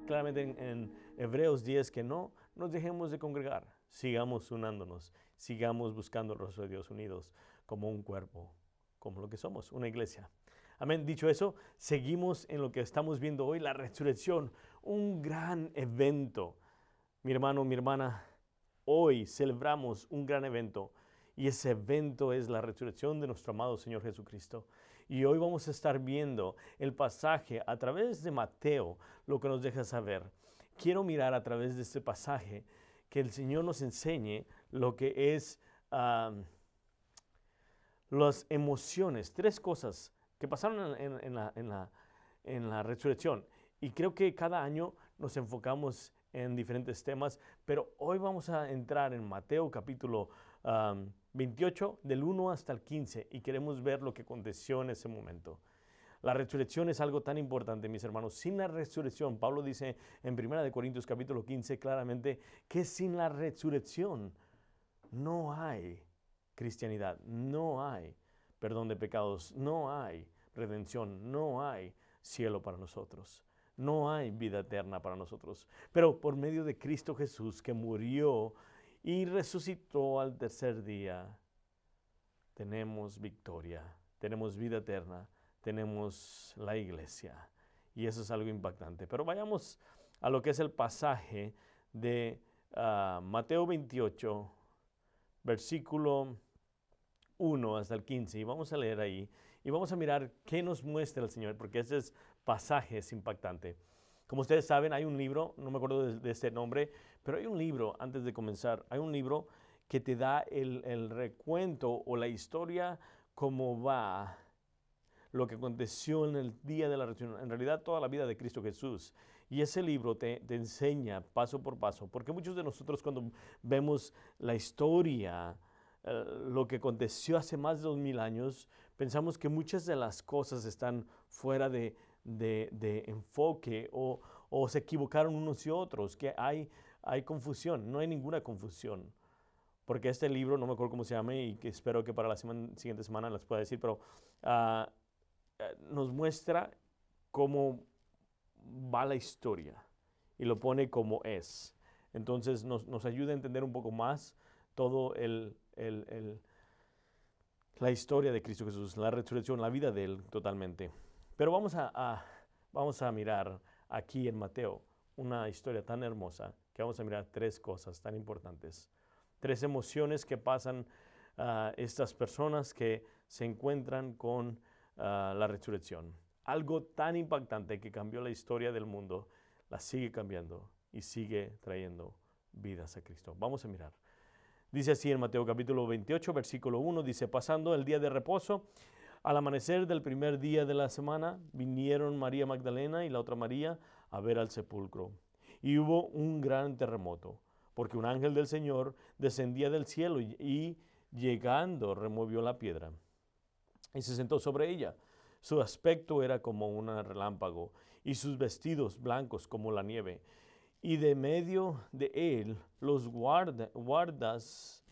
claramente en Hebreos 10 que no nos dejemos de congregar, sigamos unándonos, sigamos buscando el rostro de Dios unidos como un cuerpo, como lo que somos, una iglesia. Amén. Dicho eso, seguimos en lo que estamos viendo hoy, la resurrección, un gran evento. Mi hermano, mi hermana, hoy celebramos un gran evento y ese evento es la resurrección de nuestro amado Señor Jesucristo. Y hoy vamos a estar viendo el pasaje a través de Mateo, lo que nos deja saber. Quiero mirar a través de este pasaje que el Señor nos enseñe lo que es las emociones, tres cosas que pasaron en la resurrección. Y creo que cada año nos enfocamos en diferentes temas, pero hoy vamos a entrar en Mateo capítulo 28, del 1 hasta el 15, y queremos ver lo que aconteció en ese momento. La resurrección es algo tan importante, mis hermanos. Sin la resurrección, Pablo dice en 1 Corintios capítulo 15 claramente que sin la resurrección no hay cristianidad, no hay perdón de pecados, no hay redención, no hay cielo para nosotros, no hay vida eterna para nosotros. Pero por medio de Cristo Jesús, que murió y resucitó al tercer día, tenemos victoria, tenemos vida eterna, tenemos la iglesia. Y eso es algo impactante. Pero vayamos a lo que es el pasaje de Mateo 28, versículo 1 hasta el 15. Y vamos a leer ahí y vamos a mirar qué nos muestra el Señor, porque ese pasaje es impactante. Como ustedes saben, hay un libro, no me acuerdo de este nombre, pero hay un libro, antes de comenzar, hay un libro que te da el recuento o la historia, cómo va lo que aconteció en el día de la resurrección, en realidad toda la vida de Cristo Jesús. Y ese libro te enseña paso por paso, porque muchos de nosotros cuando vemos la historia, lo que aconteció hace más de 2000 años, pensamos que muchas de las cosas están fuera de enfoque o se equivocaron unos y otros, que hay confusión. No hay ninguna confusión, porque este libro, no me acuerdo cómo se llama y que espero que para la siguiente semana les pueda decir, pero uh, nos muestra cómo va la historia y lo pone como es. Entonces nos ayuda a entender un poco más todo la historia de Cristo Jesús, la resurrección, la vida de Él totalmente. Pero vamos a mirar aquí en Mateo una historia tan hermosa que vamos a mirar tres cosas tan importantes. Tres emociones que pasan estas personas que se encuentran con la resurrección. Algo tan impactante que cambió la historia del mundo, la sigue cambiando y sigue trayendo vidas a Cristo. Vamos a mirar. Dice así en Mateo capítulo 28, versículo 1, dice, pasando el día de reposo, al amanecer del primer día de la semana, vinieron María Magdalena y la otra María a ver al sepulcro. Y hubo un gran terremoto, porque un ángel del Señor descendía del cielo y llegando removió la piedra y se sentó sobre ella. Su aspecto era como un relámpago y sus vestidos blancos como la nieve. Y de medio de él los guardas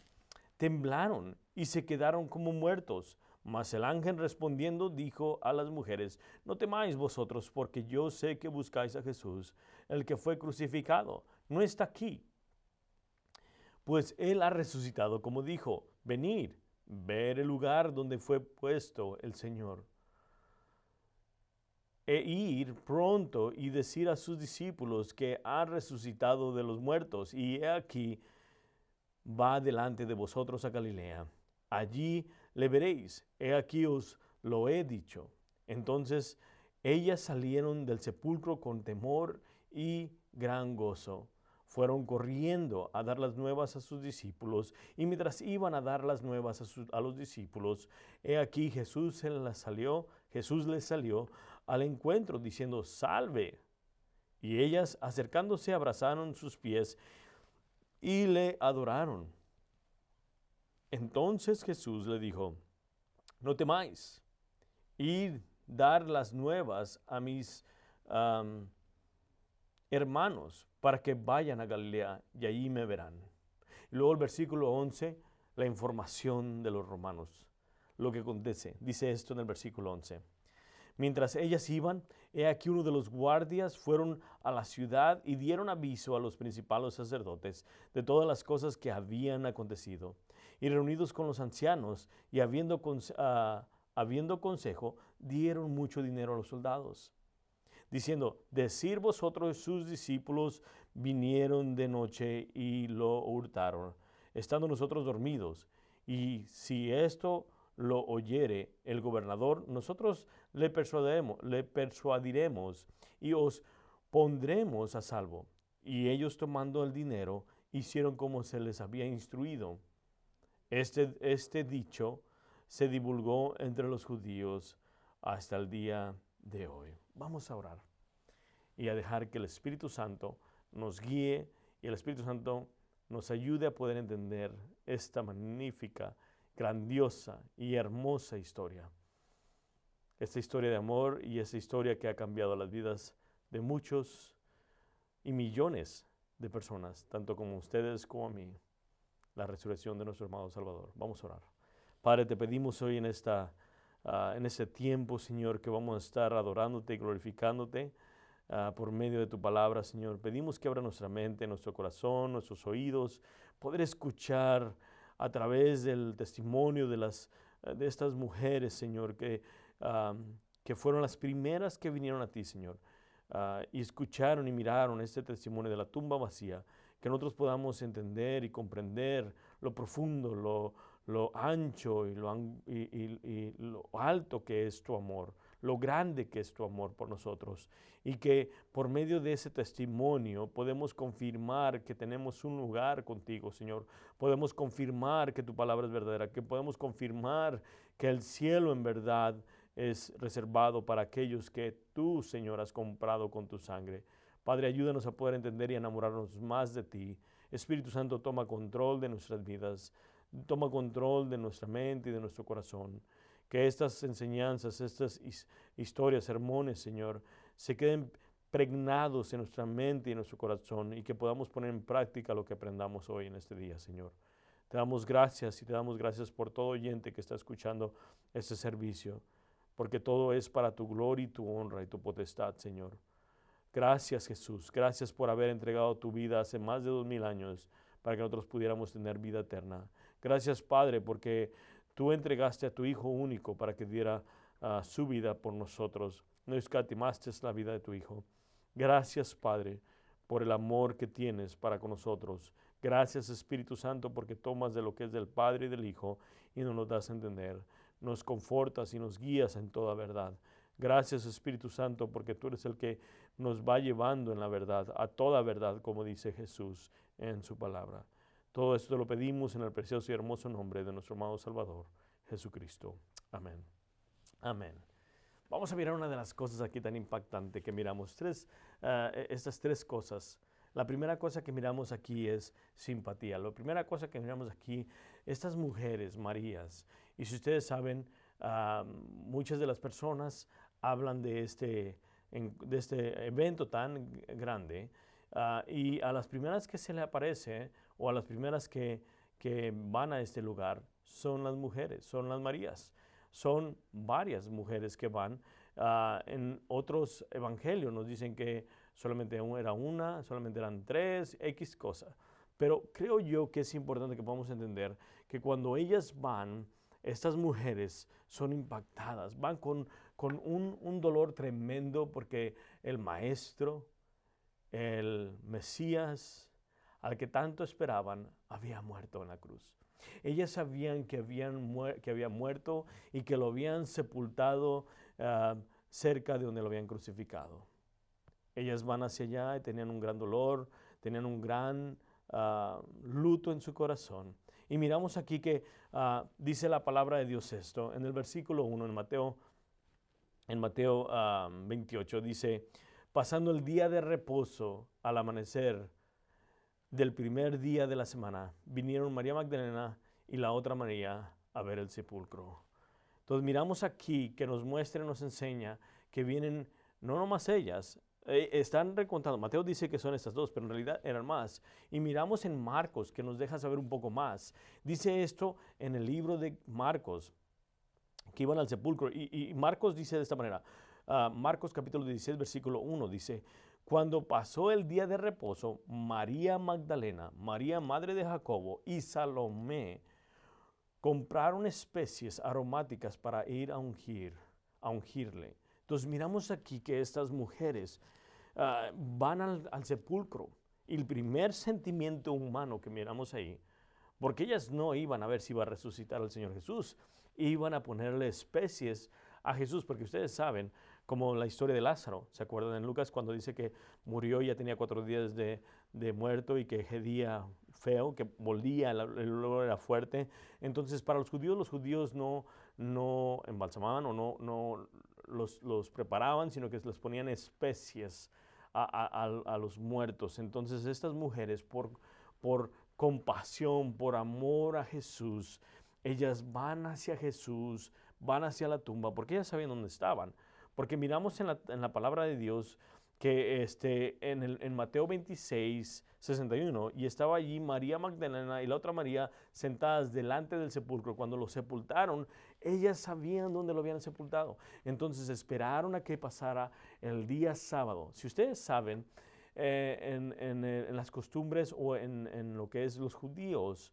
temblaron y se quedaron como muertos. Mas el ángel respondiendo dijo a las mujeres, no temáis vosotros, porque yo sé que buscáis a Jesús, el que fue crucificado. No está aquí, pues él ha resucitado, como dijo, venid, ver el lugar donde fue puesto el Señor. E ir pronto y decir a sus discípulos que ha resucitado de los muertos, y he aquí, va delante de vosotros a Galilea. Allí le veréis, he aquí os lo he dicho. Entonces ellas salieron del sepulcro con temor y gran gozo. Fueron corriendo a dar las nuevas a sus discípulos, y mientras iban a dar las nuevas a los discípulos, he aquí Jesús les salió al encuentro diciendo, salve. Y ellas acercándose abrazaron sus pies y le adoraron. Entonces Jesús le dijo, no temáis, id dar las nuevas a mis hermanos para que vayan a Galilea y allí me verán. Y luego el versículo 11, la información de los romanos, lo que acontece. Dice esto en el versículo 11. Mientras ellas iban, he aquí uno de los guardias fueron a la ciudad y dieron aviso a los principales sacerdotes de todas las cosas que habían acontecido. Y reunidos con los ancianos y habiendo consejo, dieron mucho dinero a los soldados, diciendo: decir vosotros sus discípulos vinieron de noche y lo hurtaron, estando nosotros dormidos. Y si esto lo oyere el gobernador, nosotros le persuadiremos y os pondremos a salvo. Y ellos, tomando el dinero, hicieron como se les había instruido. Este dicho se divulgó entre los judíos hasta el día de hoy. Vamos a orar y a dejar que el Espíritu Santo nos guíe y el Espíritu Santo nos ayude a poder entender esta magnífica, grandiosa y hermosa historia. Esta historia de amor y esta historia que ha cambiado las vidas de muchos y millones de personas, tanto como ustedes como a mí. La resurrección de nuestro amado Salvador. Vamos a orar. Padre, te pedimos hoy en este tiempo, Señor, que vamos a estar adorándote y glorificándote por medio de tu palabra, Señor. Pedimos que abra nuestra mente, nuestro corazón, nuestros oídos, poder escuchar a través del testimonio de estas mujeres, Señor, que fueron las primeras que vinieron a ti, Señor, y escucharon y miraron este testimonio de la tumba vacía, que nosotros podamos entender y comprender lo profundo, lo ancho y lo alto que es tu amor, lo grande que es tu amor por nosotros, y que por medio de ese testimonio podemos confirmar que tenemos un lugar contigo, Señor. Podemos confirmar que tu palabra es verdadera, que podemos confirmar que el cielo en verdad es reservado para aquellos que tú, Señor, has comprado con tu sangre. Padre, ayúdanos a poder entender y enamorarnos más de ti. Espíritu Santo, toma control de nuestras vidas, toma control de nuestra mente y de nuestro corazón. Que estas enseñanzas, estas historias, sermones, Señor, se queden pregnados en nuestra mente y en nuestro corazón, y que podamos poner en práctica lo que aprendamos hoy en este día, Señor. Te damos gracias y te damos gracias por todo oyente que está escuchando este servicio, porque todo es para tu gloria y tu honra y tu potestad, Señor. Gracias, Jesús. Gracias por haber entregado tu vida hace más de 2000 años para que nosotros pudiéramos tener vida eterna. Gracias, Padre, porque tú entregaste a tu Hijo único para que diera su vida por nosotros. No escatimaste la vida de tu Hijo. Gracias, Padre, por el amor que tienes para con nosotros. Gracias, Espíritu Santo, porque tomas de lo que es del Padre y del Hijo y nos lo das a entender. Nos confortas y nos guías en toda verdad. Gracias, Espíritu Santo, porque tú eres el que nos va llevando en la verdad, a toda verdad, como dice Jesús en su palabra. Todo esto lo pedimos en el precioso y hermoso nombre de nuestro amado Salvador, Jesucristo. Amén. Amén. Vamos a mirar una de las cosas aquí tan impactante que miramos. Estas tres cosas. La primera cosa que miramos aquí es simpatía. La primera cosa que miramos aquí, estas mujeres, Marías. Y si ustedes saben, muchas de las personas hablan de este evento tan grande, y a las primeras que se le aparece o a las primeras que van a este lugar son las mujeres, son las Marías. Son varias mujeres que van. En otros evangelios nos dicen que solamente era una, solamente eran tres, X cosa. Pero creo yo que es importante que podamos entender que cuando ellas van, estas mujeres son impactadas, van con un dolor tremendo porque el Maestro, el Mesías, al que tanto esperaban, había muerto en la cruz. Ellas sabían que había muerto y que lo habían sepultado cerca de donde lo habían crucificado. Ellas van hacia allá y tenían un gran dolor, tenían un gran luto en su corazón. Y miramos aquí que dice la palabra de Dios esto, en el versículo 1, en Mateo 28, dice: pasando el día de reposo al amanecer del primer día de la semana, vinieron María Magdalena y la otra María a ver el sepulcro. Entonces miramos aquí que nos muestra y nos enseña que vienen no nomás ellas, están recontando. Mateo dice que son estas dos, pero en realidad eran más. Y miramos en Marcos, que nos deja saber un poco más. Dice esto en el libro de Marcos, que iban al sepulcro. Y Marcos dice de esta manera, Marcos capítulo 16, versículo 1, dice, cuando pasó el día de reposo, María Magdalena, María madre de Jacobo y Salomé compraron especies aromáticas para ir a ungirle. Entonces miramos aquí que estas mujeres van al sepulcro, y el primer sentimiento humano que miramos ahí, porque ellas no iban a ver si iba a resucitar al Señor Jesús, iban a ponerle especies a Jesús, porque ustedes saben, como la historia de Lázaro, ¿se acuerdan en Lucas cuando dice que murió y ya tenía 4 días de muerto y que hedía feo, que volvía, el olor era fuerte? Entonces para los judíos no embalsamaban o no los preparaban, sino que les ponían especies a los muertos. Entonces estas mujeres por compasión, por amor a Jesús, ellas van hacia Jesús, van hacia la tumba, porque ellas sabían dónde estaban. Porque miramos en la palabra de Dios que en Mateo 26, 61, y estaba allí María Magdalena y la otra María sentadas delante del sepulcro. Cuando lo sepultaron, ellas sabían dónde lo habían sepultado. Entonces esperaron a que pasara el día sábado. Si ustedes saben, en las costumbres o en lo que es los judíos,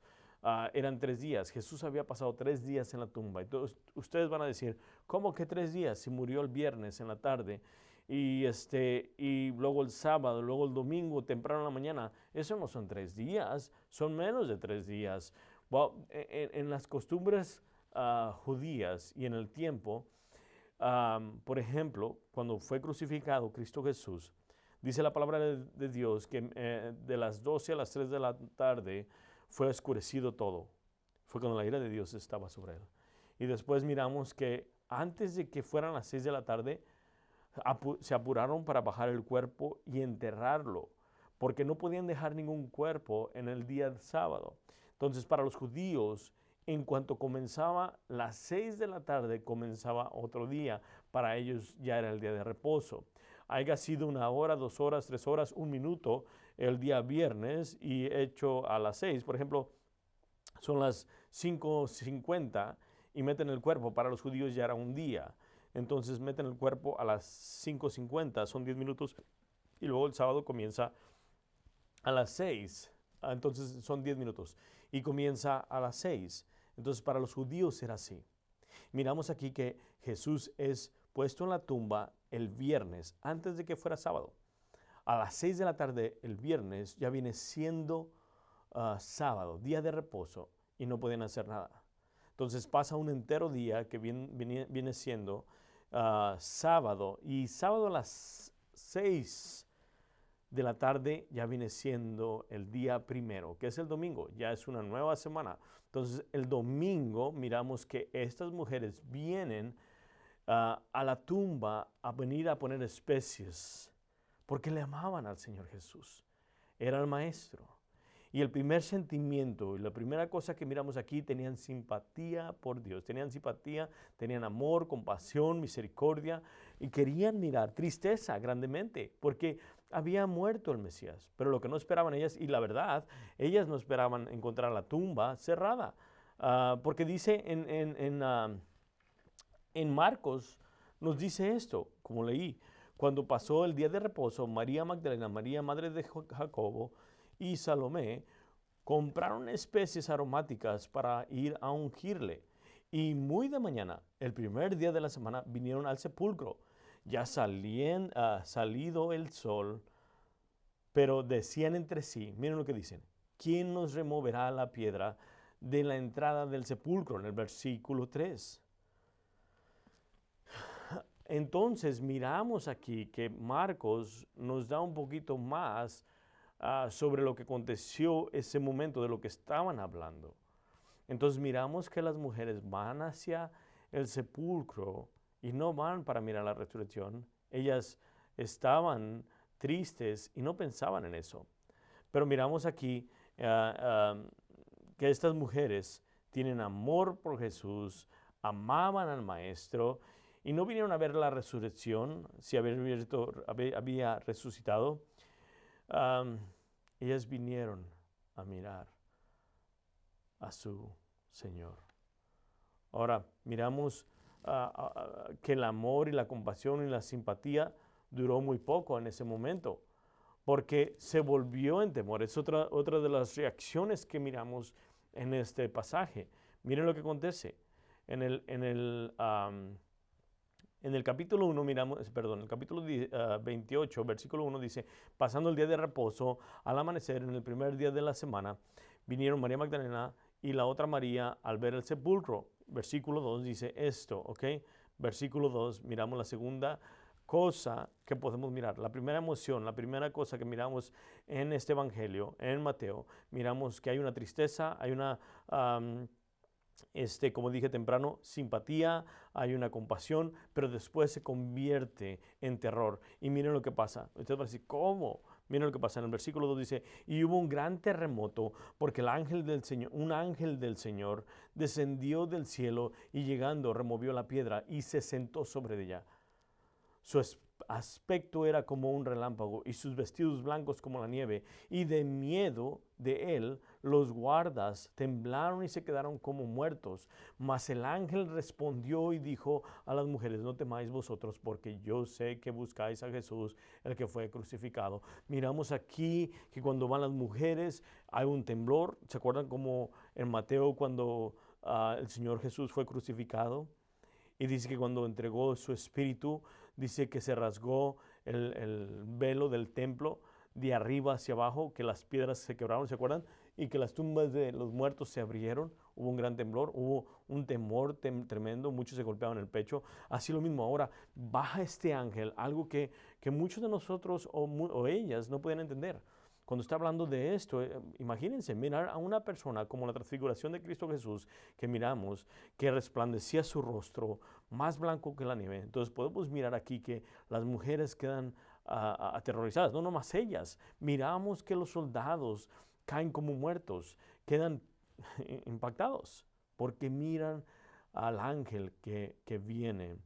eran 3 días. Jesús había pasado 3 días en la tumba. Entonces ustedes van a decir, ¿cómo que 3 días? Si murió el viernes en la tarde y luego el sábado, luego el domingo, temprano en la mañana. Eso no son 3 días, son menos de 3 días. Well, en las costumbres judías y en el tiempo, por ejemplo, cuando fue crucificado Cristo Jesús, dice la palabra de Dios que de las 12 a las 3 de la tarde fue oscurecido todo. Fue cuando la ira de Dios estaba sobre él. Y después miramos que antes de que fueran las 6 de la tarde, se apuraron para bajar el cuerpo y enterrarlo, porque no podían dejar ningún cuerpo en el día de sábado. Entonces, para los judíos, en cuanto comenzaba las 6 de la tarde, comenzaba otro día. Para ellos ya era el día de reposo. Haya sido 1 hora, 2 horas, 3 horas, 1 minuto el día viernes y hecho a las 6. Por ejemplo, son las 5:50 y meten el cuerpo. Para los judíos ya era un día. Entonces meten el cuerpo a las 5:50, son 10 minutos, y luego el sábado comienza a las 6. Entonces son 10 minutos y comienza a las 6. Entonces para los judíos era así. Miramos aquí que Jesús es puesto en la tumba el viernes, antes de que fuera sábado. A las 6 de la tarde el viernes ya viene siendo sábado, día de reposo, y no pueden hacer nada. Entonces pasa un entero día que viene siendo sábado, y sábado a las 6 de la tarde ya viene siendo el día primero, que es el domingo, ya es una nueva semana. Entonces el domingo miramos que estas mujeres vienen a la tumba a venir a poner especies, porque le amaban al Señor Jesús, era el maestro. Y el primer sentimiento y la primera cosa que miramos aquí, tenían simpatía por Dios, tenían simpatía, tenían amor, compasión, misericordia, y querían mirar tristeza grandemente, porque había muerto el Mesías. Pero lo que no esperaban ellas, y la verdad, ellas no esperaban encontrar la tumba cerrada, porque dice en Marcos, nos dice esto, como leí, cuando pasó el día de reposo, María Magdalena, María madre de Jacobo y Salomé compraron especies aromáticas para ir a ungirle. Y muy de mañana, el primer día de la semana, vinieron al sepulcro. Ya salido el sol, pero decían entre sí, miren lo que dicen, ¿quién nos removerá la piedra de la entrada del sepulcro? En el versículo 3. Entonces miramos aquí que Marcos nos da un poquito más sobre lo que aconteció ese momento, de lo que estaban hablando. Entonces miramos que las mujeres van hacia el sepulcro y no van para mirar la resurrección. Ellas estaban tristes y no pensaban en eso. Pero miramos aquí que estas mujeres tienen amor por Jesús, amaban al Maestro y no vinieron a ver la resurrección, si había resucitado. Ellas vinieron a mirar a su Señor. Ahora miramos que el amor y la compasión y la simpatía duró muy poco en ese momento, porque se volvió en temor. Es otra de las reacciones que miramos en este pasaje. Miren lo que acontece. En el capítulo 1 miramos, perdón, el capítulo 28, versículo 1 dice, pasando el día de reposo, al amanecer, en el primer día de la semana, vinieron María Magdalena y la otra María al ver el sepulcro. Versículo 2 dice esto, ¿ok? Versículo 2, miramos la segunda cosa que podemos mirar. La primera emoción, la primera cosa que miramos en este evangelio, en Mateo, miramos que hay una tristeza, hay una... como dije temprano, simpatía, hay una compasión, pero después se convierte en terror. Y miren lo que pasa. Usted va a decir, ¿cómo? Miren lo que pasa. En el versículo 2 dice, y hubo un gran terremoto porque un ángel del Señor descendió del cielo y llegando removió la piedra y se sentó sobre ella. Su aspecto era como un relámpago y sus vestidos blancos como la nieve. Y de miedo de él, los guardas temblaron y se quedaron como muertos. Mas el ángel respondió y dijo a las mujeres, no temáis vosotros, porque yo sé que buscáis a Jesús, el que fue crucificado. Miramos aquí que cuando van las mujeres hay un temblor. ¿Se acuerdan como en Mateo cuando el Señor Jesús fue crucificado? Y dice que cuando entregó su espíritu, dice que se rasgó el velo del templo de arriba hacia abajo, que las piedras se quebraron, ¿se acuerdan? Y que las tumbas de los muertos se abrieron, hubo un gran temblor, hubo un temor tremendo, muchos se golpeaban el pecho. Así lo mismo ahora, baja este ángel, algo que muchos de nosotros o ellas no pueden entender. Cuando está hablando de esto, imagínense mirar a una persona como la transfiguración de Cristo Jesús que miramos, que resplandecía su rostro más blanco que la nieve. Entonces podemos mirar aquí que las mujeres quedan aterrorizadas, no nomás ellas. Miramos que los soldados caen como muertos, quedan impactados, porque miran al ángel que viene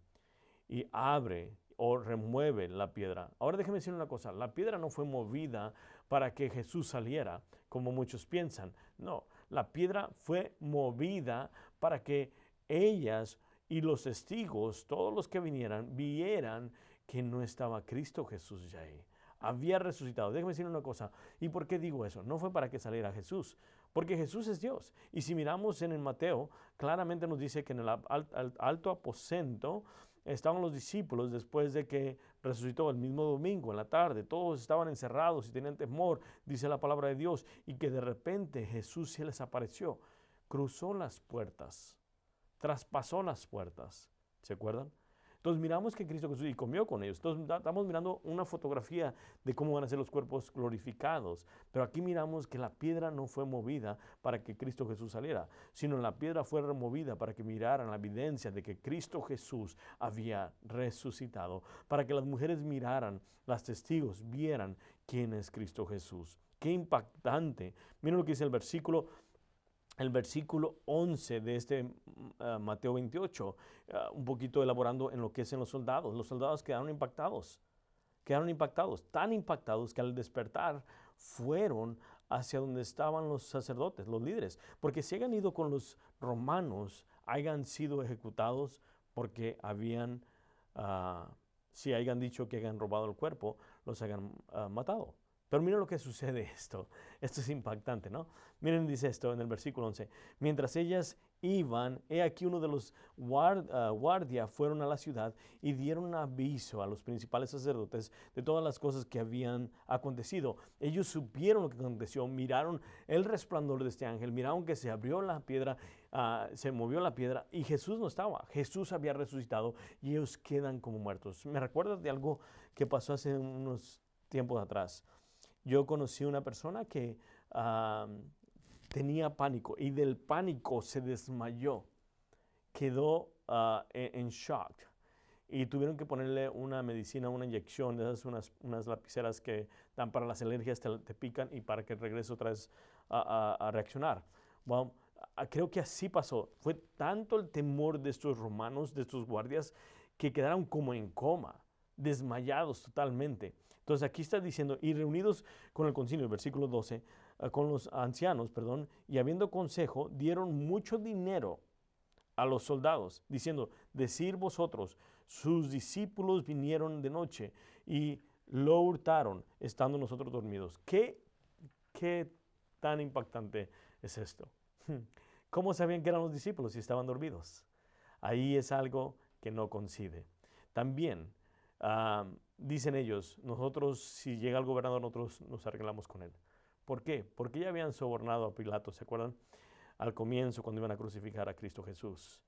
y abre o remueve la piedra. Ahora déjeme decir una cosa, la piedra no fue movida para que Jesús saliera, como muchos piensan. No, la piedra fue movida para que ellas y los testigos, todos los que vinieran, vieran que no estaba Cristo Jesús ya ahí. Había resucitado. Déjeme decir una cosa. ¿Y por qué digo eso? No fue para que saliera Jesús, porque Jesús es Dios. Y si miramos en el Mateo, claramente nos dice que en el alto aposento estaban los discípulos después de que resucitó el mismo domingo en la tarde. Todos estaban encerrados y tenían temor, dice la palabra de Dios, y que de repente Jesús se les apareció, cruzó las puertas, traspasó las puertas. ¿Se acuerdan? Entonces miramos que Cristo Jesús y comió con ellos. Entonces estamos mirando una fotografía de cómo van a ser los cuerpos glorificados. Pero aquí miramos que la piedra no fue movida para que Cristo Jesús saliera, sino la piedra fue removida para que miraran la evidencia de que Cristo Jesús había resucitado, para que las mujeres miraran, las testigos vieran quién es Cristo Jesús. Qué impactante. Miren lo que dice el versículo 11 de Mateo 28, un poquito elaborando en lo que es en los soldados. Los soldados quedaron impactados, tan impactados que al despertar fueron hacia donde estaban los sacerdotes, los líderes, porque si hayan ido con los romanos, hayan sido ejecutados porque si hayan dicho que hayan robado el cuerpo, los hayan matado. Pero miren lo que sucede esto. Esto es impactante, ¿no? Miren, dice esto en el versículo 11. Mientras ellas iban, he aquí uno de los guardia fueron a la ciudad y dieron aviso a los principales sacerdotes de todas las cosas que habían acontecido. Ellos supieron lo que aconteció, miraron el resplandor de este ángel, miraron que se abrió la piedra, se movió la piedra y Jesús no estaba. Jesús había resucitado y ellos quedan como muertos. Me recuerda de algo que pasó hace unos tiempos atrás. Yo conocí una persona que tenía pánico y del pánico se desmayó, quedó en shock y tuvieron que ponerle una medicina, una inyección, de esas unas lapiceras que dan para las alergias, te pican y para que regrese otra vez a reaccionar. Bueno, creo que así pasó. Fue tanto el temor de estos romanos, de estos guardias, que quedaron como en coma, desmayados totalmente. Entonces aquí está diciendo, y reunidos con el concilio, versículo 12, con los ancianos, perdón, y habiendo consejo, dieron mucho dinero a los soldados, diciendo, decir vosotros, sus discípulos vinieron de noche y lo hurtaron, estando nosotros dormidos. ¿Qué tan impactante es esto? ¿Cómo sabían que eran los discípulos si estaban dormidos? Ahí es algo que no coincide. También dicen ellos, nosotros si llega el gobernador, nosotros nos arreglamos con él. ¿Por qué? Porque ya habían sobornado a Pilato, ¿se acuerdan? Al comienzo, cuando iban a crucificar a Cristo Jesús.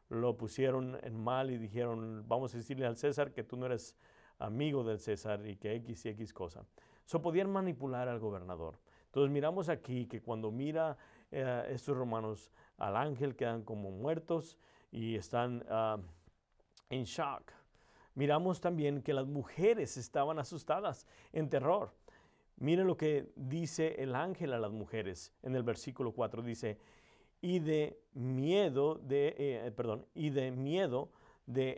Lo pusieron en mal y dijeron, vamos a decirle al César que tú no eres amigo del César y que X y X cosa. Podían manipular al gobernador. Entonces miramos aquí que cuando mira estos romanos al ángel quedan como muertos y están en shock. Miramos también que las mujeres estaban asustadas, en terror. Miren lo que dice el ángel a las mujeres en el versículo 4. Dice, y de miedo de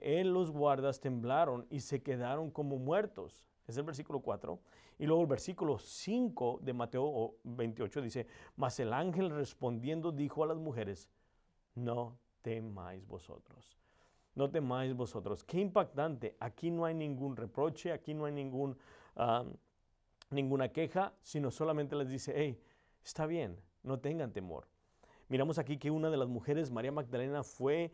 él los guardas temblaron y se quedaron como muertos. Es el versículo 4. Y luego el versículo 5 de Mateo 28 dice, mas el ángel respondiendo dijo a las mujeres, no temáis vosotros. No temáis vosotros. Qué impactante. Aquí no hay ningún reproche, aquí no hay ninguna queja, sino solamente les dice, hey, está bien, no tengan temor. Miramos aquí que una de las mujeres, María Magdalena, fue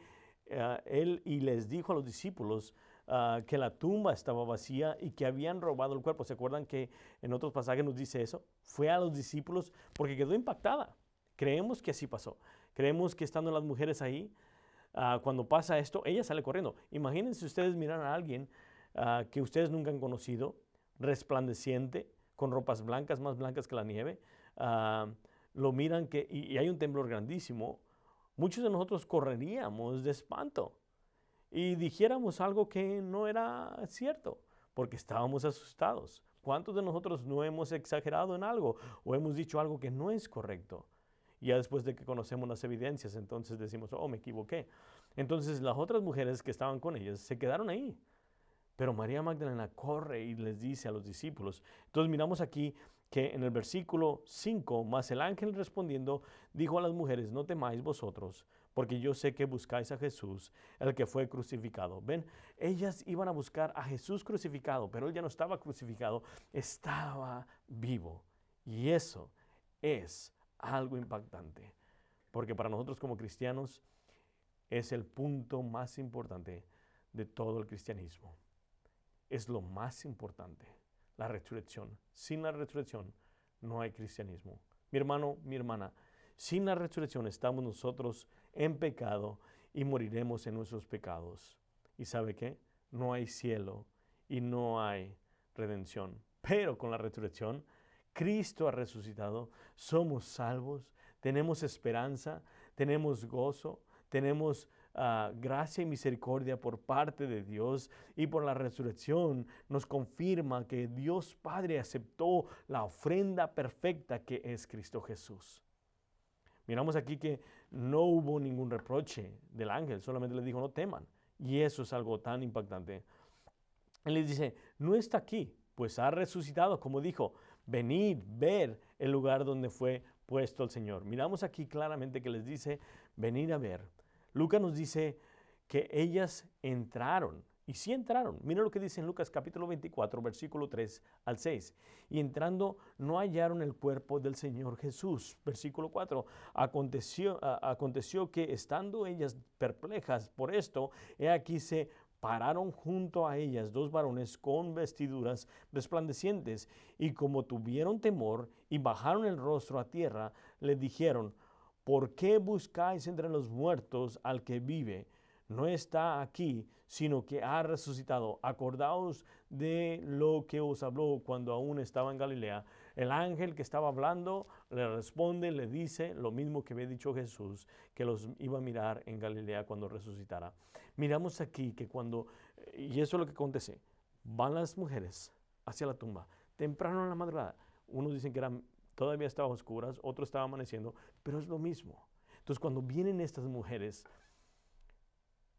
él y les dijo a los discípulos que la tumba estaba vacía y que habían robado el cuerpo. ¿Se acuerdan que en otros pasajes nos dice eso? Fue a los discípulos porque quedó impactada. Creemos que así pasó. Creemos que estando las mujeres ahí, cuando pasa esto, ella sale corriendo. Imagínense ustedes mirar a alguien que ustedes nunca han conocido, resplandeciente, con ropas blancas, más blancas que la nieve. Lo miran y hay un temblor grandísimo. Muchos de nosotros correríamos de espanto y dijéramos algo que no era cierto, porque estábamos asustados. ¿Cuántos de nosotros no hemos exagerado en algo o hemos dicho algo que no es correcto? Y ya después de que conocemos las evidencias, entonces decimos, oh, me equivoqué. Entonces las otras mujeres que estaban con ellas se quedaron ahí. Pero María Magdalena corre y les dice a los discípulos. Entonces miramos aquí que en el versículo 5, más el ángel respondiendo, dijo a las mujeres, no temáis vosotros, porque yo sé que buscáis a Jesús, el que fue crucificado. Ven, ellas iban a buscar a Jesús crucificado, pero él ya no estaba crucificado, estaba vivo. Y eso es algo impactante, porque para nosotros como cristianos es el punto más importante de todo el cristianismo. Es lo más importante, la resurrección. Sin la resurrección no hay cristianismo. Mi hermano, mi hermana, sin la resurrección estamos nosotros en pecado y moriremos en nuestros pecados. ¿Y sabe qué? No hay cielo y no hay redención. Pero con la resurrección, Cristo ha resucitado, somos salvos, tenemos esperanza, tenemos gozo, tenemos gracia y misericordia por parte de Dios, y por la resurrección nos confirma que Dios Padre aceptó la ofrenda perfecta que es Cristo Jesús. Miramos aquí que no hubo ningún reproche del ángel, solamente les dijo no teman, y eso es algo tan impactante. Él les dice, no está aquí, pues ha resucitado, como dijo, venid, ver el lugar donde fue puesto el Señor. Miramos aquí claramente que les dice, venid a ver. Lucas nos dice que ellas entraron, y sí entraron. Mira lo que dice en Lucas capítulo 24, versículo 3 al 6. Y entrando no hallaron el cuerpo del Señor Jesús. Versículo 4. Aconteció que estando ellas perplejas por esto, he aquí se pararon junto a ellas dos varones con vestiduras resplandecientes, y como tuvieron temor y bajaron el rostro a tierra, le dijeron, ¿por qué buscáis entre los muertos al que vive? No está aquí, sino que ha resucitado. Acordaos de lo que os habló cuando aún estaba en Galilea. El ángel que estaba hablando le responde, le dice lo mismo que había dicho Jesús, que los iba a mirar en Galilea cuando resucitara. Miramos aquí que y eso es lo que acontece, van las mujeres hacia la tumba, temprano en la madrugada. Unos dicen que todavía estaba a oscuras, otros estaba amaneciendo, pero es lo mismo. Entonces cuando vienen estas mujeres,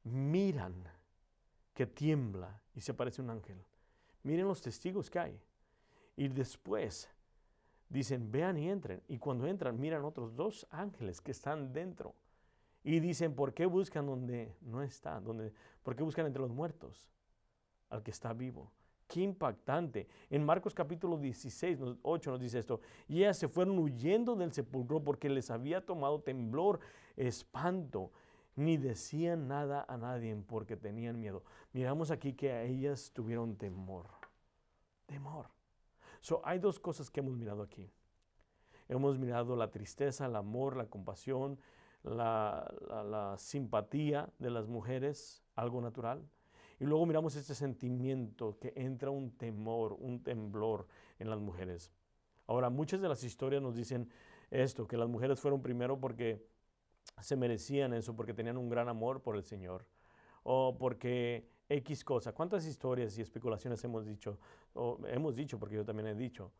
miran que tiembla y se aparece un ángel. Miren los testigos que hay. Y después dicen, vean y entren. Y cuando entran, miran otros dos ángeles que están dentro. Y dicen, ¿por qué buscan donde no está? ¿Por qué buscan entre los muertos al que está vivo? Qué impactante. En Marcos capítulo 16, 8 nos dice esto. Y ellas se fueron huyendo del sepulcro porque les había tomado temblor, espanto. Ni decían nada a nadie porque tenían miedo. Miramos aquí que a ellas tuvieron temor. Temor. Hay dos cosas que hemos mirado aquí. Hemos mirado la tristeza, el amor, la compasión, la simpatía de las mujeres, algo natural. Y luego miramos este sentimiento que entra un temor, un temblor en las mujeres. Ahora, muchas de las historias nos dicen esto, que las mujeres fueron primero porque se merecían eso, porque tenían un gran amor por el Señor, o porque X cosa. ¿Cuántas historias y especulaciones hemos dicho? O hemos dicho, porque yo también he dicho.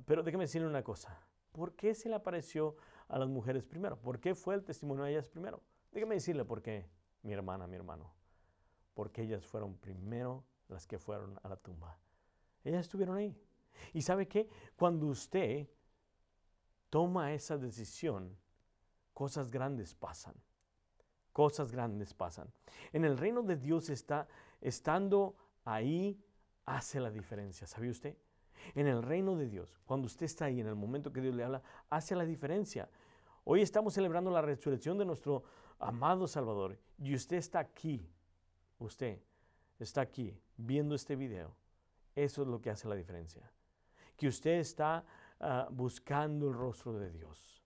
Pero déjeme decirle una cosa. ¿Por qué se le apareció a las mujeres primero? ¿Por qué fue el testimonio a ellas primero? Déjeme decirle por qué, mi hermana, mi hermano. Porque ellas fueron primero las que fueron a la tumba. Ellas estuvieron ahí. ¿Y sabe qué? Cuando usted toma esa decisión, cosas grandes pasan. Cosas grandes pasan. En el reino de Dios estando ahí, hace la diferencia. ¿Sabía usted? En el reino de Dios, cuando usted está ahí, en el momento que Dios le habla, hace la diferencia. Hoy estamos celebrando la resurrección de nuestro amado Salvador y usted está aquí viendo este video. Eso es lo que hace la diferencia. Que usted está buscando el rostro de Dios.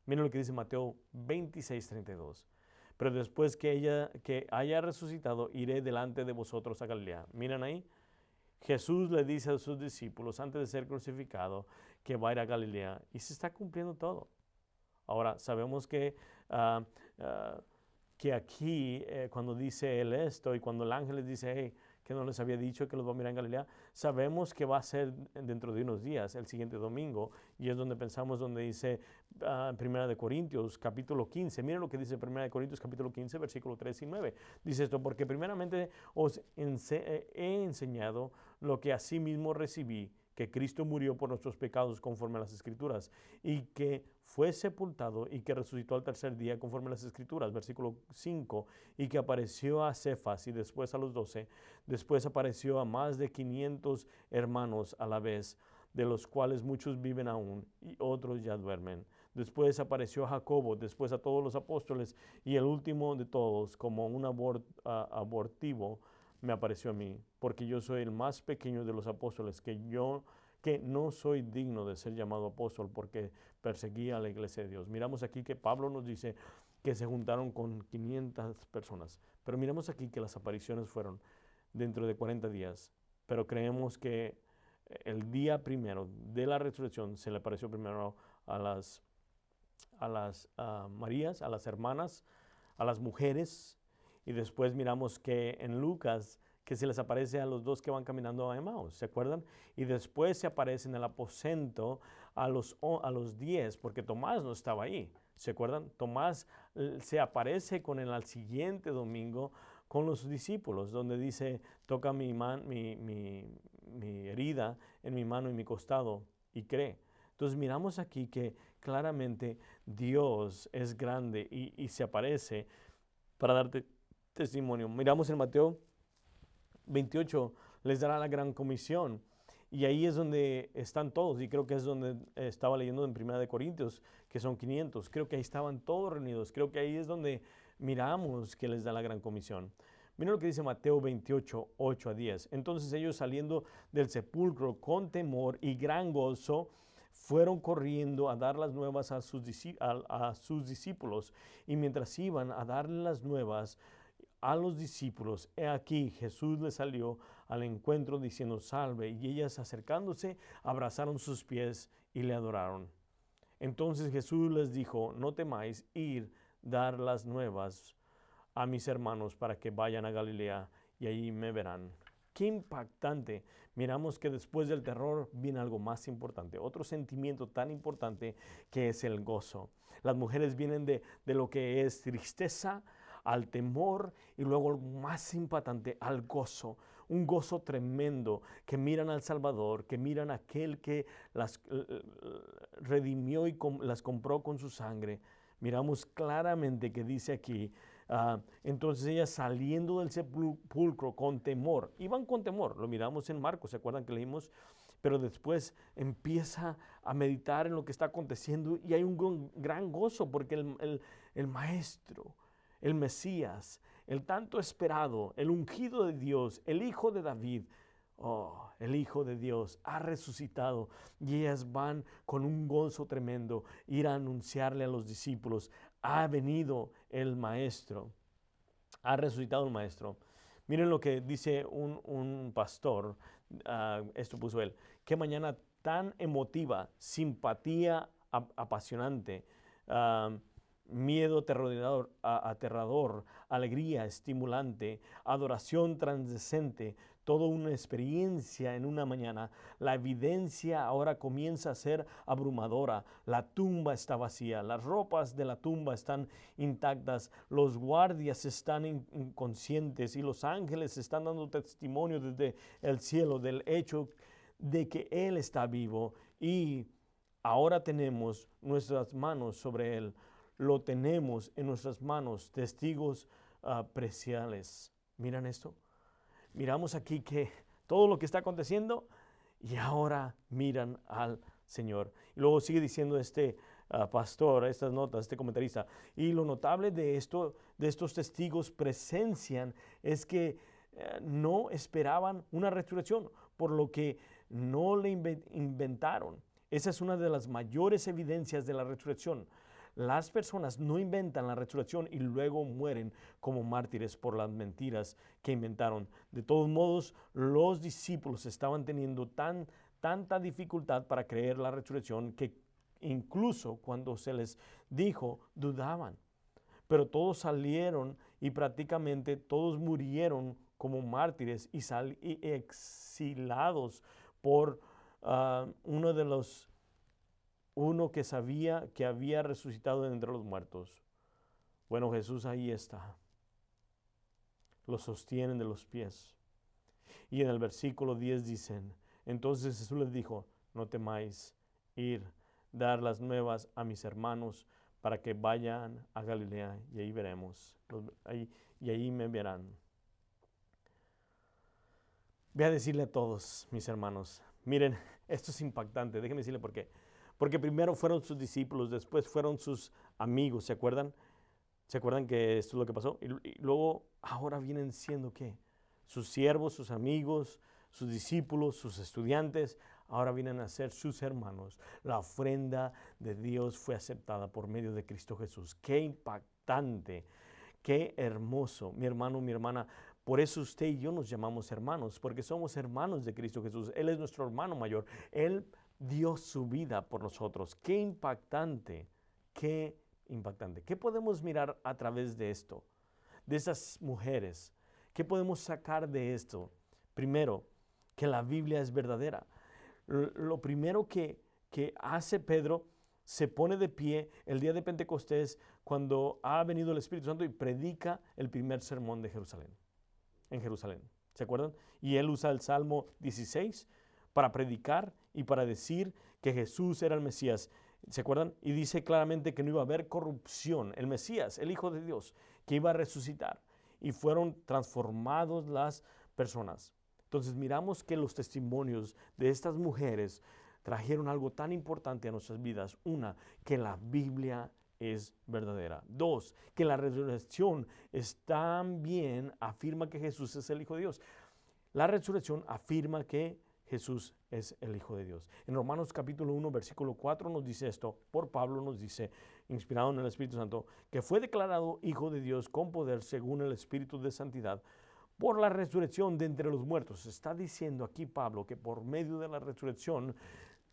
Miren lo que dice Mateo 26:32. Pero después que haya resucitado, iré delante de vosotros a Galilea. Miren ahí. Jesús le dice a sus discípulos antes de ser crucificado que va a ir a Galilea y se está cumpliendo todo. Ahora, sabemos que aquí, cuando dice él esto y cuando el ángel les dice, hey, que no les había dicho que los va a mirar en Galilea, sabemos que va a ser dentro de unos días, el siguiente domingo, y es donde pensamos, donde dice Primera de Corintios, capítulo 15. Miren lo que dice Primera de Corintios, capítulo 15, versículo 3 y 9. Dice esto, porque primeramente os he enseñado lo que asimismo recibí, que Cristo murió por nuestros pecados conforme a las Escrituras, y que fue sepultado y que resucitó al tercer día conforme a las Escrituras, versículo 5, y que apareció a Cefas y después a los 12, después apareció a más de 500 hermanos a la vez, de los cuales muchos viven aún y otros ya duermen. Después apareció a Jacobo, después a todos los apóstoles, y el último de todos, como un abortivo, me apareció a mí, porque yo soy el más pequeño de los apóstoles, que no soy digno de ser llamado apóstol, porque perseguía a la iglesia de Dios. Miramos aquí que Pablo nos dice que se juntaron con 500 personas, pero miramos aquí que las apariciones fueron dentro de 40 días, pero creemos que el día primero de la resurrección se le apareció primero a las Marías, a las hermanas, a las mujeres, y después miramos que en Lucas que se les aparece a los dos que van caminando a Emmaus, ¿se acuerdan? Y después se aparece en el aposento a los 10, porque Tomás no estaba ahí, ¿se acuerdan? Tomás se aparece con él al siguiente domingo con los discípulos, donde dice, toca mi herida en mi mano y mi costado, y cree. Entonces miramos aquí que claramente Dios es grande y se aparece para darte testimonio. Miramos en Mateo 28, les dará la gran comisión. Y ahí es donde están todos, y creo que es donde estaba leyendo en Primera de Corintios, que son 500. Creo que ahí estaban todos reunidos. Creo que ahí es donde miramos que les da la gran comisión. Miren lo que dice Mateo 28, 8 a 10. Entonces ellos, saliendo del sepulcro con temor y gran gozo, fueron corriendo a dar las nuevas a sus discípulos. Y mientras iban a darle las nuevas a los discípulos, he aquí Jesús les salió al encuentro diciendo, salve, y ellas acercándose abrazaron sus pies y le adoraron. Entonces Jesús les dijo, no temáis, ir, dar las nuevas a mis hermanos para que vayan a Galilea y allí me verán. Qué impactante. Miramos que después del terror viene algo más importante, otro sentimiento tan importante que es el gozo. Las mujeres vienen de lo que es tristeza al temor y luego lo más impactante, al gozo. Un gozo tremendo, que miran al Salvador, que miran a aquel que las redimió y las compró con su sangre. Miramos claramente que dice aquí, entonces ellas saliendo del sepulcro con temor, iban con temor, lo miramos en Marcos, ¿se acuerdan que leímos? Pero después empieza a meditar en lo que está aconteciendo y hay un gran gozo porque el Maestro, el Mesías, el tanto esperado, el ungido de Dios, el Hijo de David, el Hijo de Dios ha resucitado y ellas van con un gozo tremendo ir a anunciarle a los discípulos, ha venido el Maestro, ha resucitado el Maestro. Miren lo que dice un pastor, esto puso él, qué mañana tan emotiva, simpatía apasionante, miedo aterrador, alegría estimulante, adoración transcendente, toda una experiencia en una mañana. La evidencia ahora comienza a ser abrumadora. La tumba está vacía, las ropas de la tumba están intactas, los guardias están inconscientes y los ángeles están dando testimonio desde el cielo del hecho de que Él está vivo y ahora tenemos nuestras manos sobre Él. Lo tenemos en nuestras manos, testigos preciales. ¿Miran esto? Miramos aquí que todo lo que está aconteciendo y ahora miran al Señor. Y luego sigue diciendo este pastor, estas notas, este comentarista. Y lo notable de esto, de estos testigos presencian, es que no esperaban una resurrección, por lo que no le inventaron. Esa es una de las mayores evidencias de la resurrección. Las personas no inventan la resurrección y luego mueren como mártires por las mentiras que inventaron. De todos modos, los discípulos estaban teniendo tanta dificultad para creer la resurrección que incluso cuando se les dijo, dudaban. Pero todos salieron y prácticamente todos murieron como mártires y exilados por uno que sabía que había resucitado de entre los muertos. Bueno, Jesús ahí está. Lo sostienen de los pies. Y en el versículo 10 dicen, entonces Jesús les dijo, no temáis, ir, dar las nuevas a mis hermanos para que vayan a Galilea y ahí veremos, y ahí me verán. Voy a decirle a todos mis hermanos, miren, esto es impactante, déjenme decirle por qué. Porque primero fueron sus discípulos, después fueron sus amigos, ¿se acuerdan? ¿Se acuerdan que esto es lo que pasó? Y luego, ahora vienen siendo ¿qué? Sus siervos, sus amigos, sus discípulos, sus estudiantes, ahora vienen a ser sus hermanos. La ofrenda de Dios fue aceptada por medio de Cristo Jesús. ¡Qué impactante! ¡Qué hermoso! Mi hermano, mi hermana, por eso usted y yo nos llamamos hermanos, porque somos hermanos de Cristo Jesús. Él es nuestro hermano mayor. Él dio su vida por nosotros. Qué impactante, qué impactante. ¿Qué podemos mirar a través de esto? De esas mujeres. ¿Qué podemos sacar de esto? Primero, que la Biblia es verdadera. Lo primero que hace Pedro, se pone de pie el día de Pentecostés cuando ha venido el Espíritu Santo y predica el primer sermón de Jerusalén, en Jerusalén. ¿Se acuerdan? Y él usa el Salmo 16 para predicar y para decir que Jesús era el Mesías. ¿Se acuerdan? Y dice claramente que no iba a haber corrupción. El Mesías, el Hijo de Dios, que iba a resucitar. Y fueron transformados las personas. Entonces miramos que los testimonios de estas mujeres trajeron algo tan importante a nuestras vidas. Una, que la Biblia es verdadera. Dos, que la resurrección también afirma que Jesús es el Hijo de Dios. La resurrección afirma que Jesús es el Hijo de Dios. En Romanos capítulo 1, versículo 4 nos dice esto, por Pablo nos dice, inspirado en el Espíritu Santo, que fue declarado Hijo de Dios con poder según el Espíritu de Santidad por la resurrección de entre los muertos. Está diciendo aquí Pablo que por medio de la resurrección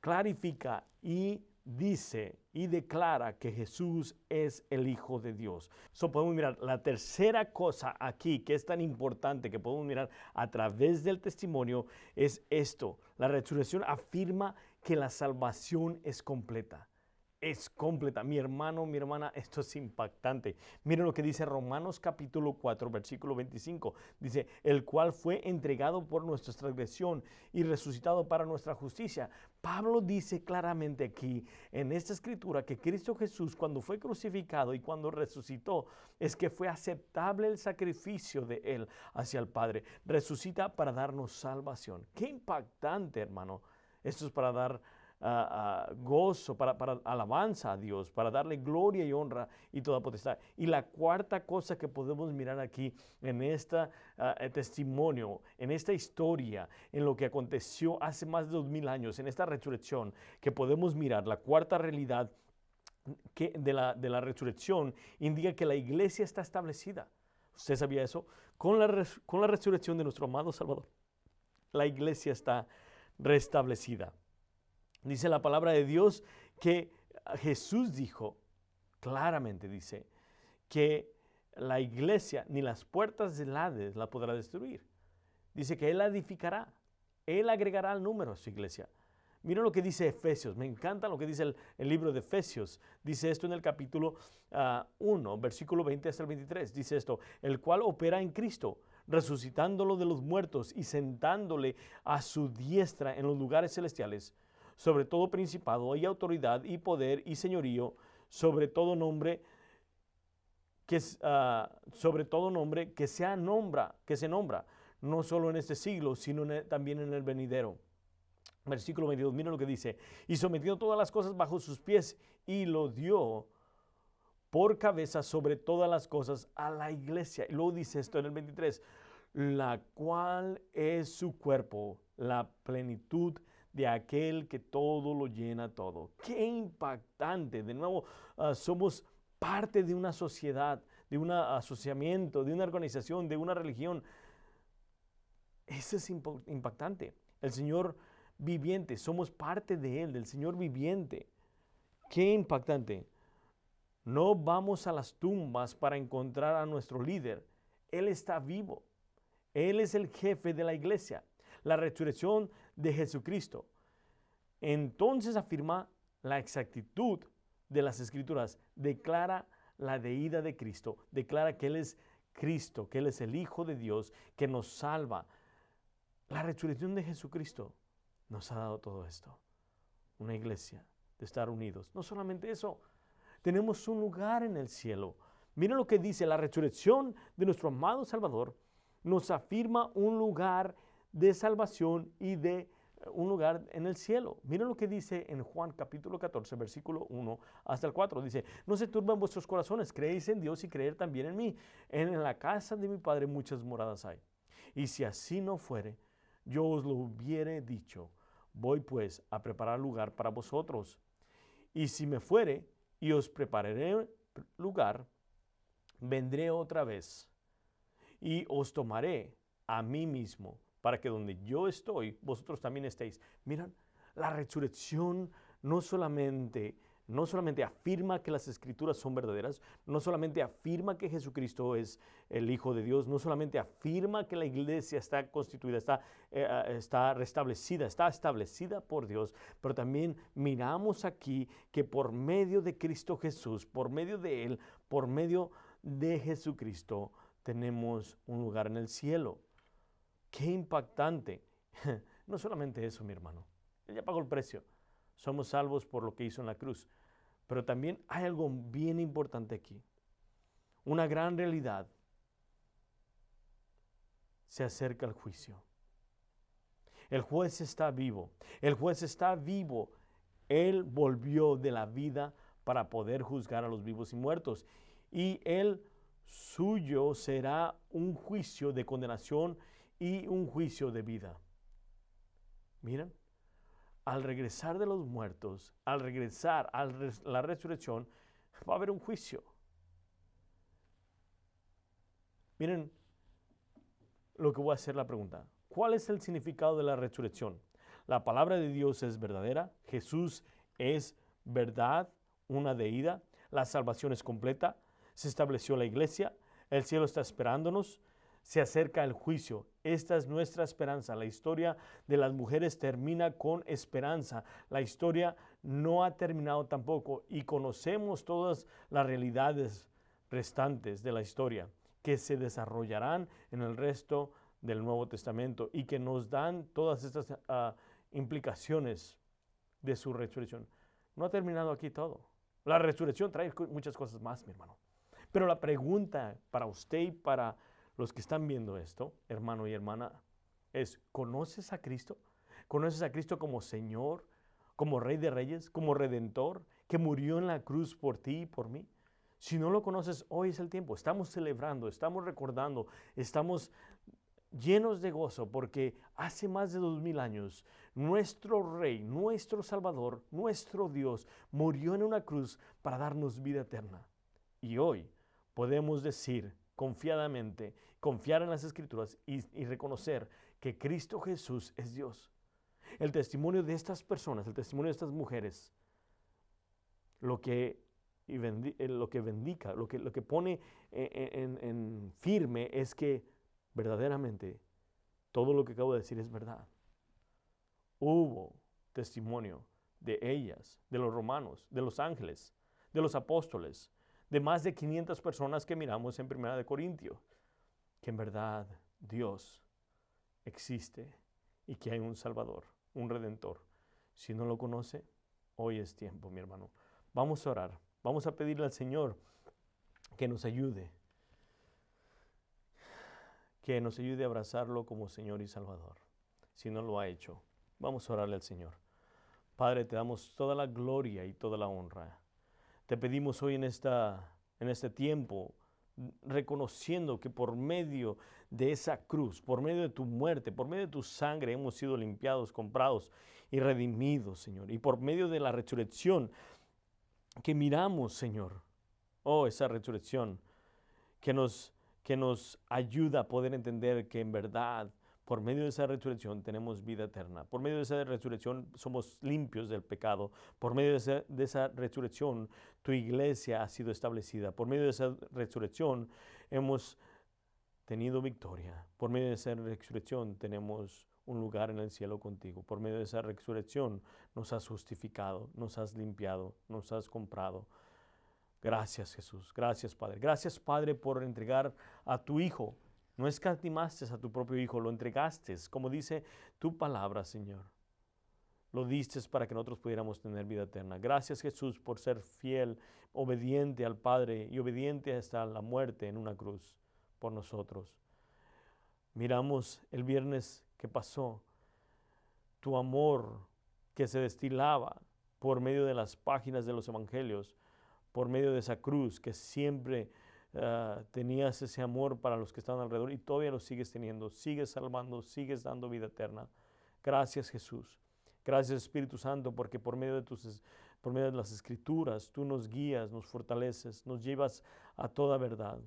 clarifica y dice y declara que Jesús es el Hijo de Dios. Podemos mirar la tercera cosa aquí que es tan importante que podemos mirar a través del testimonio es esto. La resurrección afirma que la salvación es completa. es completa. Mi hermano, mi hermana, esto es impactante. Miren lo que dice Romanos capítulo 4, versículo 25. Dice, el cual fue entregado por nuestra transgresión y resucitado para nuestra justicia. Pablo dice claramente aquí en esta escritura que Cristo Jesús, cuando fue crucificado y cuando resucitó, es que fue aceptable el sacrificio de Él hacia el Padre. Resucita para darnos salvación. Qué impactante, hermano. Esto es para dar gozo, para alabanza a Dios, para darle gloria y honra y toda potestad. Y la cuarta cosa que podemos mirar aquí en este testimonio, en esta historia, en lo que aconteció hace más de 2000 años, en esta resurrección, que podemos mirar, la cuarta realidad de la resurrección indica que la iglesia está establecida. ¿Usted sabía eso? Con la resurrección de nuestro amado Salvador, la iglesia está restablecida. Dice la palabra de Dios que Jesús dijo, claramente dice, que la iglesia ni las puertas del Hades la podrá destruir. Dice que Él la edificará, Él agregará al número a su iglesia. Miren lo que dice Efesios, me encanta lo que dice el libro de Efesios. Dice esto en el capítulo 1, versículo 20 hasta el 23. Dice esto, el cual opera en Cristo, resucitándolo de los muertos y sentándole a su diestra en los lugares celestiales, sobre todo principado y autoridad y poder y señorío, sobre todo nombre que se nombra, no solo en este siglo, sino también en el venidero. Versículo 22, miren lo que dice, y sometió todas las cosas bajo sus pies y lo dio por cabeza sobre todas las cosas a la iglesia. Y luego dice esto en el 23, la cual es su cuerpo, la plenitud de aquel que todo lo llena todo. ¡Qué impactante! De nuevo, somos parte de una sociedad, de un asociamiento, de una organización, de una religión. Eso es impactante. El Señor viviente, somos parte de Él, del Señor viviente. ¡Qué impactante! No vamos a las tumbas para encontrar a nuestro líder. Él está vivo. Él es el jefe de la iglesia. La resurrección de Jesucristo. Entonces afirma la exactitud de las Escrituras, declara la deidad de Cristo, declara que Él es Cristo, que Él es el Hijo de Dios, que nos salva. La resurrección de Jesucristo nos ha dado todo esto. Una iglesia de estar unidos. No solamente eso, tenemos un lugar en el cielo. Miren lo que dice la resurrección de nuestro amado Salvador. Nos afirma un lugar de salvación y de un lugar en el cielo. Miren lo que dice en Juan capítulo 14, versículo 1 hasta el 4. Dice, no se turben vuestros corazones, creéis en Dios y creer también en mí. En la casa de mi Padre muchas moradas hay. Y si así no fuere, yo os lo hubiere dicho. Voy pues a preparar lugar para vosotros. Y si me fuere y os prepararé lugar, vendré otra vez y os tomaré a mí mismo, para que donde yo estoy, vosotros también estéis. Miren, la resurrección no solamente afirma que las Escrituras son verdaderas, no solamente afirma que Jesucristo es el Hijo de Dios, no solamente afirma que la iglesia está constituida, está restablecida, está establecida por Dios, pero también miramos aquí que por medio de Cristo Jesús, por medio de Él, por medio de Jesucristo, tenemos un lugar en el cielo. ¡Qué impactante! No solamente eso, mi hermano. Él ya pagó el precio. Somos salvos por lo que hizo en la cruz. Pero también hay algo bien importante aquí. Una gran realidad. Se acerca el juicio. El juez está vivo. El juez está vivo. Él volvió de la vida para poder juzgar a los vivos y muertos. Y el suyo será un juicio de condenación y un juicio de vida. Miren, al regresar de los muertos, al regresar a la resurrección, va a haber un juicio. Miren lo que voy a hacer la pregunta. ¿Cuál es el significado de la resurrección? La palabra de Dios es verdadera, Jesús es verdad, una deidad, la salvación es completa, se estableció la iglesia, el cielo está esperándonos, Se acerca el juicio. Esta es nuestra esperanza. La historia de las mujeres termina con esperanza. La historia no ha terminado tampoco y conocemos todas las realidades restantes de la historia que se desarrollarán en el resto del Nuevo Testamento y que nos dan todas estas implicaciones de su resurrección. No ha terminado aquí todo. La resurrección trae muchas cosas más, mi hermano. Pero la pregunta para usted y para los que están viendo esto, hermano y hermana, es: ¿conoces a Cristo? ¿Conoces a Cristo como Señor, como Rey de Reyes, como Redentor, que murió en la cruz por ti y por mí? Si no lo conoces, hoy es el tiempo. Estamos celebrando, estamos recordando, estamos llenos de gozo porque hace más de 2000 años nuestro Rey, nuestro Salvador, nuestro Dios murió en una cruz para darnos vida eterna. Y hoy podemos decir confiadamente, confiar en las Escrituras y reconocer que Cristo Jesús es Dios. El testimonio de estas personas, el testimonio de estas mujeres, lo que bendica, lo que pone en firme es que verdaderamente todo lo que acabo de decir es verdad. Hubo testimonio de ellas, de los romanos, de los ángeles, de los apóstoles, de más de 500 personas que miramos en 1 Corintios, que en verdad Dios existe y que hay un Salvador, un Redentor. Si no lo conoce, hoy es tiempo, mi hermano. Vamos a orar, vamos a pedirle al Señor que nos ayude a abrazarlo como Señor y Salvador. Si no lo ha hecho, vamos a orarle al Señor. Padre, te damos toda la gloria y toda la honra. Te pedimos hoy en este tiempo, reconociendo que por medio de esa cruz, por medio de tu muerte, por medio de tu sangre, hemos sido limpiados, comprados y redimidos, Señor. Y por medio de la resurrección que miramos, Señor, esa resurrección que nos ayuda a poder entender que en verdad, por medio de esa resurrección tenemos vida eterna. Por medio de esa resurrección somos limpios del pecado. Por medio de esa resurrección tu iglesia ha sido establecida. Por medio de esa resurrección hemos tenido victoria. Por medio de esa resurrección tenemos un lugar en el cielo contigo. Por medio de esa resurrección nos has justificado, nos has limpiado, nos has comprado. Gracias, Jesús. Gracias, Padre. Gracias, Padre, por entregar a tu Hijo. No escatimaste a tu propio Hijo, lo entregaste, como dice tu palabra, Señor. Lo diste para que nosotros pudiéramos tener vida eterna. Gracias, Jesús, por ser fiel, obediente al Padre y obediente hasta la muerte en una cruz por nosotros. Miramos el viernes que pasó tu amor que se destilaba por medio de las páginas de los evangelios, por medio de esa cruz que siempre tenías ese amor para los que estaban alrededor y todavía lo sigues teniendo, sigues salvando, sigues dando vida eterna. Gracias, Jesús. Gracias, Espíritu Santo, porque por medio de las Escrituras tú nos guías, nos fortaleces, nos llevas a toda verdad.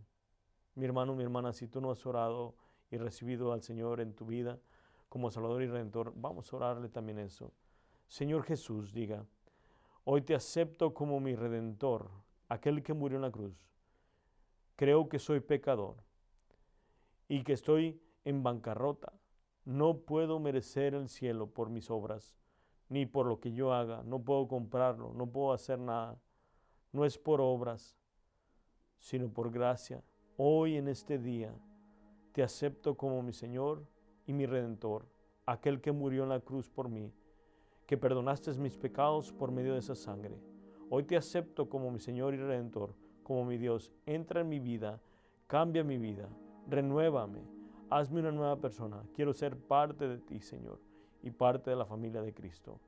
Mi hermano, mi hermana, si tú no has orado y recibido al Señor en tu vida como Salvador y Redentor, vamos a orarle también eso. Señor Jesús, diga: hoy te acepto como mi Redentor, aquel que murió en la cruz. Creo que soy pecador y que estoy en bancarrota. No puedo merecer el cielo por mis obras, ni por lo que yo haga. No puedo comprarlo, no puedo hacer nada. No es por obras, sino por gracia. Hoy en este día te acepto como mi Señor y mi Redentor, aquel que murió en la cruz por mí, que perdonaste mis pecados por medio de esa sangre. Hoy te acepto como mi Señor y Redentor, como mi Dios. Entra en mi vida, cambia mi vida, renuévame, hazme una nueva persona. Quiero ser parte de ti, Señor, y parte de la familia de Cristo.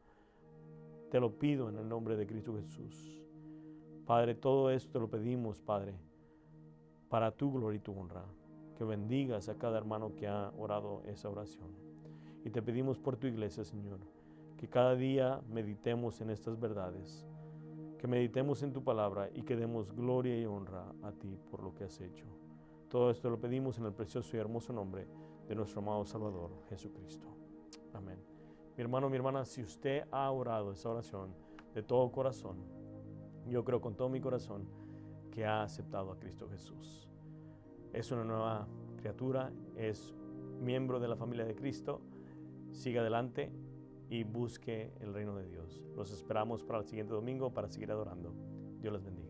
Te lo pido en el nombre de Cristo Jesús. Padre, todo esto te lo pedimos, Padre, para tu gloria y tu honra. Que bendigas a cada hermano que ha orado esa oración. Y te pedimos por tu iglesia, Señor, que cada día meditemos en estas verdades, que meditemos en tu palabra y que demos gloria y honra a ti por lo que has hecho. Todo esto lo pedimos en el precioso y hermoso nombre de nuestro amado Salvador, Jesucristo. Amén. Mi hermano, mi hermana, si usted ha orado esa oración de todo corazón, yo creo con todo mi corazón que ha aceptado a Cristo Jesús. Es una nueva criatura, es miembro de la familia de Cristo, siga adelante y busque el reino de Dios. Los esperamos para el siguiente domingo para seguir adorando. Dios les bendiga.